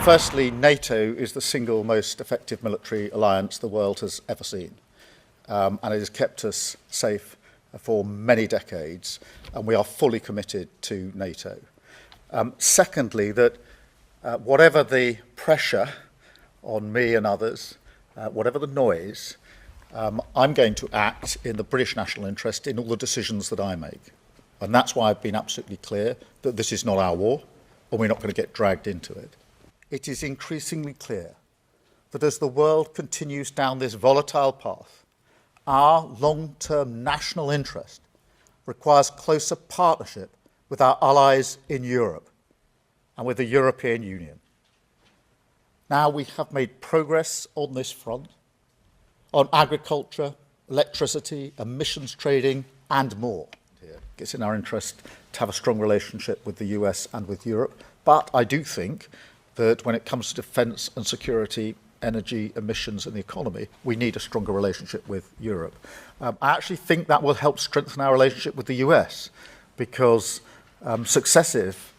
Firstly, NATO is the single most effective military alliance the world has ever seen. And it has kept us safe for many decades, and we are fully committed to NATO. Secondly, that whatever the pressure on me and others, whatever the noise, I'm going to act in the British national interest in all the decisions that I make. And that's why I've been absolutely clear that this is not our war, and we're not going to get dragged into it. It is increasingly clear that as the world continues down this volatile path, our long-term national interest requires closer partnership with our allies in Europe and with the European Union. Now we have made progress on this front, on agriculture, electricity, emissions trading, and more. It's in our interest to have a strong relationship with the US and with Europe, but I do think that when it comes to defence and security, energy, emissions and the economy, we need a stronger relationship with Europe. I actually think that will help strengthen our relationship with the US because successive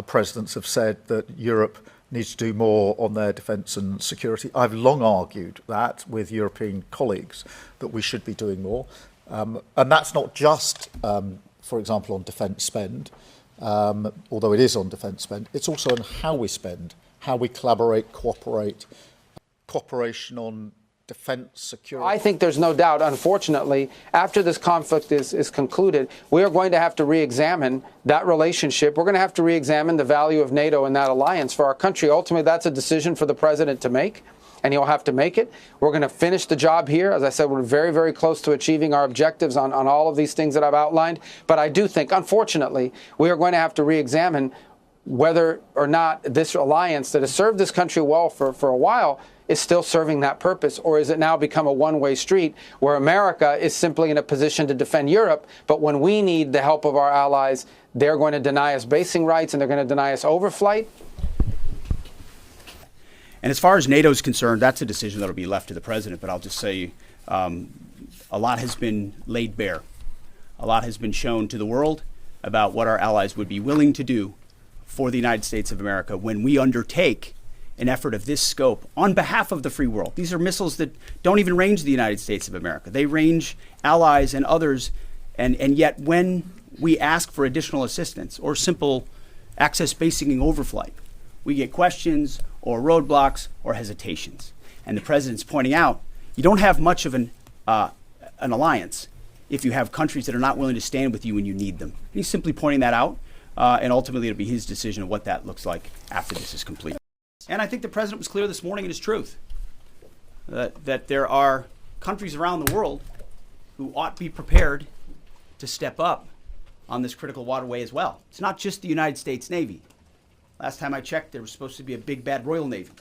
presidents have said that Europe needs to do more on their defence and security. I've long argued that with European colleagues that we should be doing more. And that's not just, for example, on defence spend, although it is on defence spend, it's also on how we spend, how we collaborate, cooperate, cooperation on defence, security. I think there's no doubt, unfortunately, after this conflict is concluded, we are going to have to re-examine that relationship. We're going to have to re-examine the value of NATO and that alliance for our country. Ultimately, that's a decision for the president to make, and he'll have to make it. We're going to finish the job here. As I said, we're very, very close to achieving our objectives on all of these things that I've outlined. But I do think, unfortunately, we are going to have to re-examine whether or not this alliance that has served this country well for a while is still serving that purpose, or is it now become a one-way street where America is simply in a position to defend Europe, but when we need the help of our allies, they're going to deny us basing rights and they're going to deny us overflight? And as far as NATO is concerned, that's a decision that will be left to the president, but I'll just say a lot has been laid bare. A lot has been shown to the world about what our allies would be willing to do for the United States of America when we undertake an effort of this scope on behalf of the free world. These are missiles that don't even range the United States of America. They range allies and others, and yet when we ask for additional assistance or simple access basing and overflight, we get questions or roadblocks or hesitations. And the president's pointing out, you don't have much of an alliance if you have countries that are not willing to stand with you when you need them. He's simply pointing that out, and ultimately it'll be his decision of what that looks like after this is complete. And I think the president was clear this morning in his truth that there are countries around the world who ought to be prepared to step up on this critical waterway as well. It's not just the United States Navy. Last time I checked, there was supposed to be a big bad Royal Navy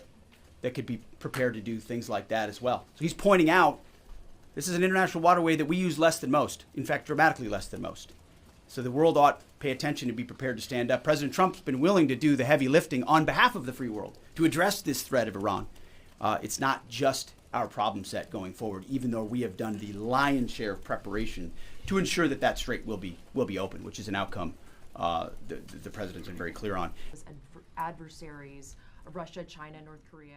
that could be prepared to do things like that as well. So he's pointing out this is an international waterway that we use less than most, in fact, dramatically less than most. So the world ought to pay attention and be prepared to stand up. President Trump's been willing to do the heavy lifting on behalf of the free world to address this threat of Iran. It's not just our problem set going forward, even though we have done the lion's share of preparation to ensure that that strait will be open, which is an outcome the president's been very clear on. And for adversaries, Russia, China, North Korea.